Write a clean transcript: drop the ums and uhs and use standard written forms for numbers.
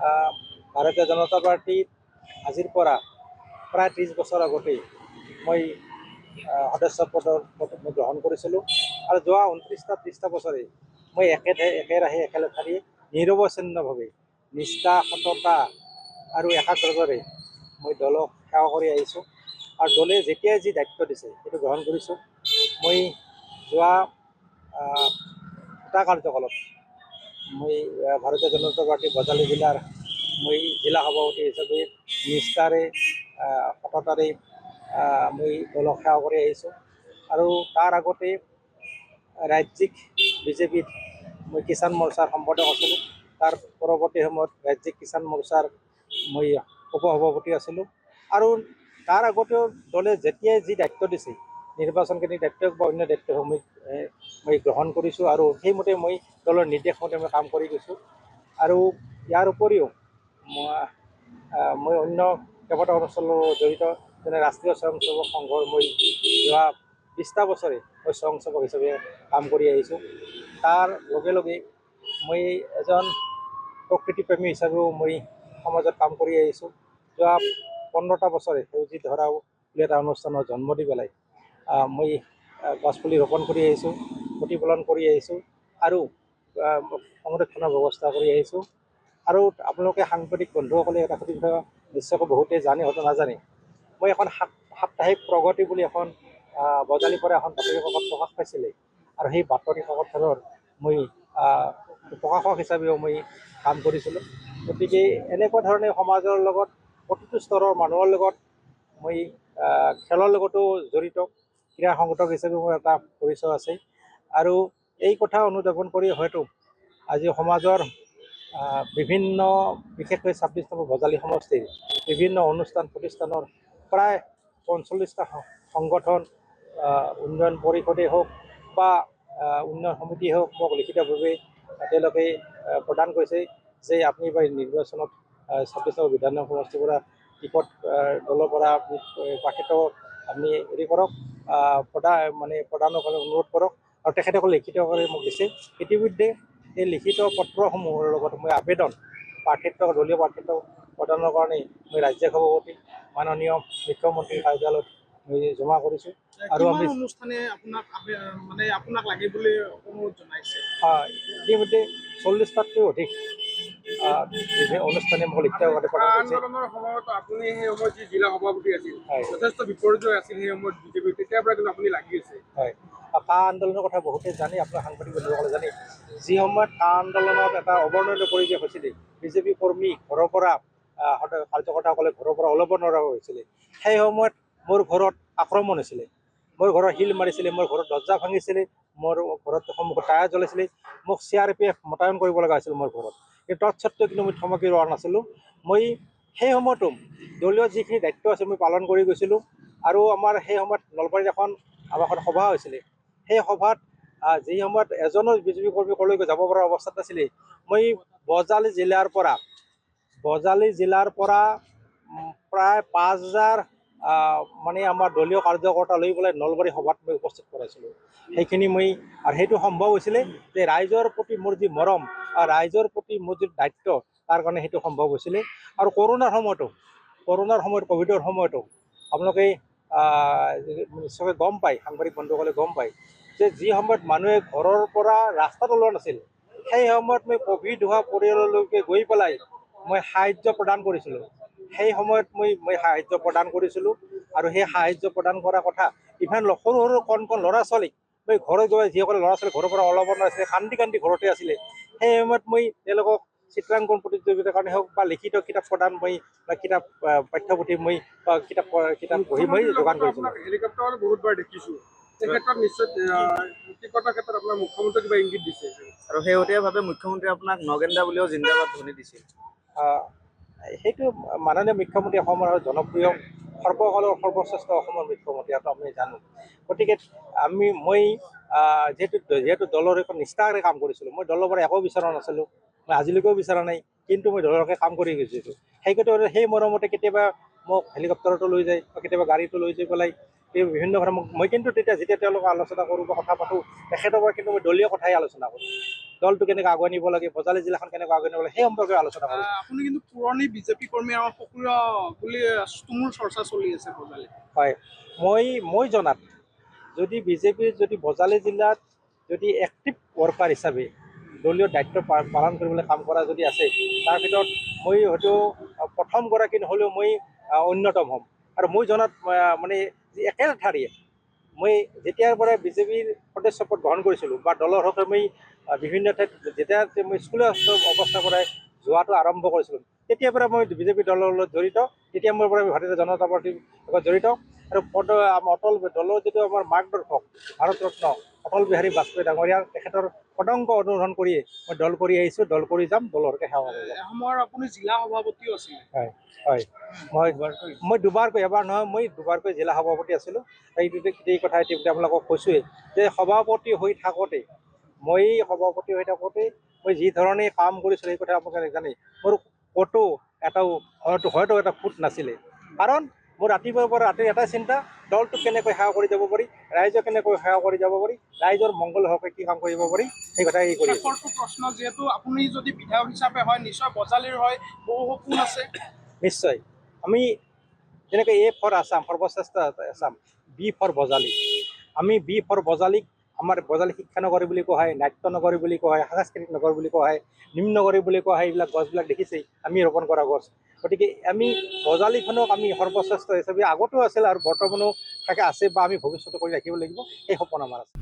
ভাৰতীয় জনতা পাৰ্টীত আজিৰ পৰা প্ৰায় 30 বছৰ আগতেই মই সদস্য পদৰ মই গ্ৰহণ কৰিছিলোঁ আৰু যোৱা 29টা 30টা বছৰে মই একেৰাহে একেলেঠাৰিয়ে নিৰৱচ্ছিন্নভাৱে নিষ্ঠা সততা আৰু একাগ্ৰতাৰে মই দলক সেৱা কৰি আহিছোঁ আৰু দলে যেতিয়াই যি দায়িত্ব দিছে সেইটো গ্ৰহণ কৰিছোঁ। মই যোৱা দুটা কাৰ্যকালত মই ভাৰতীয় জনতা পাৰ্টী বজালী জিলাৰ মই জিলা সভাপতি হিচাপে নিষ্ঠাৰে সততাৰে মই দলক সেৱা কৰি আহিছোঁ আৰু তাৰ আগতে ৰাজ্যিক বিজেপিত মই কিষাণ মৰ্চাৰ সম্পাদক আছিলোঁ। তাৰ পৰৱৰ্তী সময়ত ৰাজ্যিক কিষাণ মৰ্চাৰ মই উপসভাপতি আছিলোঁ আৰু তাৰ আগতেও দলে যেতিয়াই যি দায়িত্ব দিছে নিৰ্বাচনকাৰী দায়িত্ব বা অন্য দায়িত্বসমূহ মই গ্ৰহণ কৰিছোঁ আৰু সেইমতে মই দলৰ নিৰ্দেশমতে মই কাম কৰি গৈছোঁ আৰু ইয়াৰ উপৰিও মই অন্য কেইবাটাও অনুষ্ঠানৰ লগত জড়িত, যেনে ৰাষ্ট্ৰীয় স্বয়ংসেৱক সংঘৰ মই যোৱা 20টা বছৰে মই স্বয়ংসেৱক হিচাপে কাম কৰি আহিছোঁ। তাৰ লগে লগে মই এজন প্ৰকৃতিপ্ৰেমী হিচাপেও মই সমাজত কাম কৰি আহিছোঁ। যোৱা 15টা বছৰে সেউজী ধৰাও বুলি এটা অনুষ্ঠানৰ জন্ম দি পেলাই মই গছপুলি ৰোপণ কৰি আহিছোঁ, প্ৰতিপালন কৰি আহিছোঁ আৰু সংৰক্ষণৰ ব্যৱস্থা কৰি আহিছোঁ। আৰু আপোনালোকে সাংবাদিক বন্ধুসকলে এটা সঠিক কথা নিশ্চয়কৈ বহুতেই জানে, হয়তো নাজানে। মই এখন সাপ্তাহিক প্ৰগতি বুলি এখন বজালীৰ পৰা এখন বাতৰি কাকত প্ৰকাশ পাইছিলে আৰু সেই বাতৰি কাকতখনৰ মই প্ৰকাশক হিচাপেও মই কাম কৰিছিলোঁ। গতিকে এনেকুৱা ধৰণে সমাজৰ লগত প্ৰতিটো স্তৰৰ মানুহৰ লগত মই খেলৰ লগতো জড়িত ক্ৰীড়া সংগঠক হিচাপে মোৰ এটা পৰিচয় আছে আৰু এই কথা অনুধাৱন কৰি হয়তো আজি সমাজৰ বিভিন্ন বিশেষকৈ 26 নম্বৰ বজালী সমষ্টিৰ বিভিন্ন অনুষ্ঠান প্ৰতিষ্ঠানৰ প্ৰায় 45টা সংগঠন, উন্নয়ন পৰিষদেই হওক বা উন্নয়ন সমিতিয়ে হওক মোক লিখিতভাৱে তেওঁলোকে প্ৰদান কৰিছে যে আপুনি এইবাৰ নিৰ্বাচনত 26 নম্বৰ বিধানসভা সমষ্টিৰ পৰা টিকট দলৰ পৰা প্ৰাৰ্থিত্ব আপুনি হেৰি কৰক, প্ৰদানৰ কাৰণে অনুৰোধ কৰক আৰু তেখেতসকলে লিখিতভাৱে মোক দিছে। ইতিমধ্যে এই লিখিত পত্ৰসমূহৰ লগত মই আবেদন দলীয় প্ৰাৰ্থিত্ব প্ৰদানৰ কাৰণে মই ৰাজ্যিক সভাপতি মাননীয় মুখ্যমন্ত্ৰীৰ কাৰ্যালয়ত মই জমা কৰিছোঁ আৰু আমি আপোনাক লাগে বুলি অনুৰোধ জনাইছে। ইতিমধ্যে 40টাতকৈ অধিক অনুষ্ঠানে মোক লিখিতভাৱে প্ৰদান কৰিছে। আন্দোলনৰ সময়ত আপুনি সেই সময়ত যি জিলা সভাপতি আছিল, যথেষ্ট বিপৰ্যয় আছিল সেই সময়ত বিজেপিৰ, তেতিয়াৰ পৰা কিন্তু আপুনি লাগি আছে। হয়, কা আন্দোলনৰ কথা বহুতেই জানে, আপোনাৰ সাংবাদিক বন্ধুসকলে জানে। যি সময়ত কা আন্দোলনত এটা অৱৰ্ণনীয় পৰিৱেশ হৈছিলে, বিজেপি কৰ্মী ঘৰৰ পৰা কাৰ্যকৰ্তাসকলে ঘৰৰ পৰা ওলাব নোৱাৰা হৈছিলে, সেই সময়ত মোৰ ঘৰত আক্ৰমণ হৈছিলে, মোৰ ঘৰত শিল মাৰিছিলে, মোৰ ঘৰত দৰ্জা ভাঙিছিলে, মোৰ ঘৰত সন্মুখত টায়াৰ জ্বলাইছিলে, মোক CRPF মোতায়েন কৰিব লগা হৈছিল মোৰ ঘৰত। কিন্তু তৎসত্ত্বেও কিন্তু মই থমকি ৰোৱা নাছিলোঁ। মই সেই সময়তো দলীয় যিখিনি দায়িত্ব আছে মই পালন কৰি গৈছিলোঁ আৰু আমাৰ সেই সময়ত নলবাৰীত আমাৰ এখন সভা হৈছিলে। সেই সভাত যি সময়ত এজনো বিজেপি কৰ্মী কলৈকো যাব পৰা অৱস্থাত নাছিলে, মই বজালী জিলাৰ পৰা প্ৰায় 5000 আমাৰ দলীয় কাৰ্যকৰ্তা লৈ পেলাই নলবাৰী সভাত মই উপস্থিত কৰাইছিলোঁ। সেইখিনি আৰু সেইটো সম্ভৱ হৈছিলে যে ৰাইজৰ প্ৰতি মোৰ যি মৰম আৰু ৰাইজৰ প্ৰতি মোৰ যি দায়িত্ব, তাৰ কাৰণে সেইটো সম্ভৱ হৈছিলে। আৰু কৰোণাৰ সময়ত ক'ভিডৰ সময়তো আপোনালোকে নিশ্চয়কৈ গম পায়, সাংবাদিক বন্ধুসকলে গম পায় যে যি সময়ত মানুহে ঘৰৰ পৰা ৰাস্তাত ওলোৱা নাছিল, সেই সময়ত মই ক'ভিড হোৱা পৰিয়াললৈকে গৈ পেলাই মই সাহায্য প্ৰদান কৰিছিলোঁ। সেই সময়ত মই সাহায্য প্ৰদান কৰিছিলোঁ আৰু সেই সাহায্য প্ৰদান কৰা কথা ইভেন সৰু কণ ল'ৰা ছোৱালীক মই ঘৰত গৈ, যিসকলে ল'ৰা ছোৱালী ঘৰৰ পৰা ওলাব নোৱাৰিছিলে, কান্দি ঘৰতে আছিলে, সেই সময়ত মই তেওঁলোকক চিত্ৰাংকন প্ৰতিযোগিতাৰ কাৰণে হওক বা লিখিত কিতাপ প্ৰদান কিতাপ পাঠ্যপুথি কিতাপ পঢ়ি যোগান কৰিছিলোঁ। হেলিকপ্টাৰ বহুতবাৰ দেখিছোঁ, এই ক্ষেত্ৰত নিশ্চয় টিকটৰ ক্ষেত্ৰত আপোনাৰ মুখ্যমন্ত্ৰীয়ে কিবা ইংগিত দিছে আৰু শেহতীয়াভাৱে মুখ্যমন্ত্ৰীয়ে আপোনাক নগেন্দ্ৰা বুলিও জিন্দাবাদ ধ্বনি দিছিল। সেইটো মাননীয় মুখ্যমন্ত্ৰী অসমৰ জনপ্ৰিয় সৰ্বশ্ৰেষ্ঠ অসমৰ মুখ্যমন্ত্ৰী, সেইটো আমি জানো। গতিকে মই যিহেতু দলৰ এখন নিষ্ঠাৰে কাম কৰিছিলোঁ, মই দলৰ পৰা একো বিচৰা নাছিলোঁ, মই আজিলৈকেও বিচৰা নাই, কিন্তু মই দলৰ হকে কাম কৰি গৈছিলোঁ। সেই মৰমতে কেতিয়াবা মোক হেলিকপ্টাৰতো লৈ যায় বা কেতিয়াবা গাড়ীটো লৈ যাই পেলাই বিভিন্ন কথা মই কিন্তু যেতিয়া তেওঁলোকক আলোচনা কৰোঁ বা কথা পাতোঁ, তেখেতৰ পৰা কিন্তু মই দলীয় কথাই আলোচনা কৰোঁ। দলটো কেনেকৈ আগুৱাই নিব লাগে, বজালী জিলাখন কেনেকৈ আগুৱাই নিব লাগে সেই সম্পৰ্কে আলোচনা কৰোঁ। আপুনি কিন্তু পুৰণি বিজেপি কৰ্মী আৰু সক্ৰিয় বুলি তুমুল চৰ্চা চলি আছে বজালীত। হয়, মই জনাত যদি বিজেপিৰ যদি বজালী জিলাত যদি এক্টিভ ৱৰ্কাৰ হিচাপে দলীয় দায়িত্ব পালন কৰিবলৈ কাম কৰা যদি আছে, তাৰ ভিতৰত মই হয়তো প্ৰথমগৰাকী নহ'লেও মই অন্যতম হ'ম। আৰু মই জনাত মানে একেলেঠাৰিয়ে মই যেতিয়াৰ পৰা বিজেপিৰ সদস্য পদ গ্ৰহণ কৰিছিলোঁ বা দলৰ হকে মই বিভিন্ন ঠাইত যেতিয়া মই স্কুলীয়া অৱস্থাৰ পৰাই যোৱাটো আৰম্ভ কৰিছিলোঁ, তেতিয়াৰ পৰা মই বিজেপি দলৰ লগত জড়িত। তেতিয়া মোৰ পৰা ভাৰতীয় জনতা পাৰ্টীৰ লগত জড়িত। আৰু অটল দলৰ যিটো আমাৰ মাৰ্গদৰ্শক ভাৰত ৰত্ন অটল বিহাৰী বাজপেয়ী ডাঙৰীয়াৰ তেখেতৰ পদংক অনুসৰণ কৰিয়ে মই দল কৰি আহিছোঁ, দল কৰি যাম, দলৰ হকে সেৱা কৰিম। এসময়ৰ আপুনি জিলা সভাপতিও আছিলে। হয় হয়, মই দুবাৰকৈ, এবাৰ নহয় মই দুবাৰকৈ জিলা সভাপতি আছিলোঁ। এই কথা ইতিমধ্যে আপোনালোকক কৈছোঁৱেই যে সভাপতি হৈ থাকোঁতে মই যি ধৰণে কাম কৰিছিলোঁ সেই কথা আপোনালোকে জানে। মোৰ ক'তো হয়তো এটা ফুট নাছিলে, কাৰণ মোৰ ৰাতিপুৱাৰ পৰা ৰাতিৰ এটাই চিন্তা, দলটোক কেনেকৈ সেৱা কৰি যাব পাৰি, ৰাইজক কেনেকৈ সেৱা কৰি যাব পাৰি, ৰাইজৰ মংগলৰ হকে কি কাম কৰিব পাৰি সেই কথাই কৰি আছোঁ। শেষৰটো প্ৰশ্ন, যিহেতু আপুনি যদি বিধায়ক হিচাপে হয় নিশ্চয় বজালীৰ হয় বহু সপোন আছে। নিশ্চয়, আমি যেনেকৈ এ ফৰ আছাম সৰ্বশ্ৰেষ্ঠ আছাম, বি ফৰ বজালী, আমি বি ফৰ বজালীক আমাৰ বজালী শিক্ষা নগৰী বুলি কোৱা হয়, নাট্য নগৰী বুলি কোৱা হয়, সাংস্কৃতিক নগৰ বুলি কোৱা হয়, নিম্ন নগৰী বুলি কোৱা হয়। এইবিলাক গছবিলাক দেখিছেই আমি ৰোপণ কৰা গছ। গতিকে আমি বজালীখনক আমি সৰ্বশ্ৰেষ্ঠ হিচাপে আগতেও আছিল আৰু বৰ্তমানো থাকে আছে বা আমি ভৱিষ্যতে কৰি ৰাখিব লাগিব, এই সপোন আমাৰ আছে।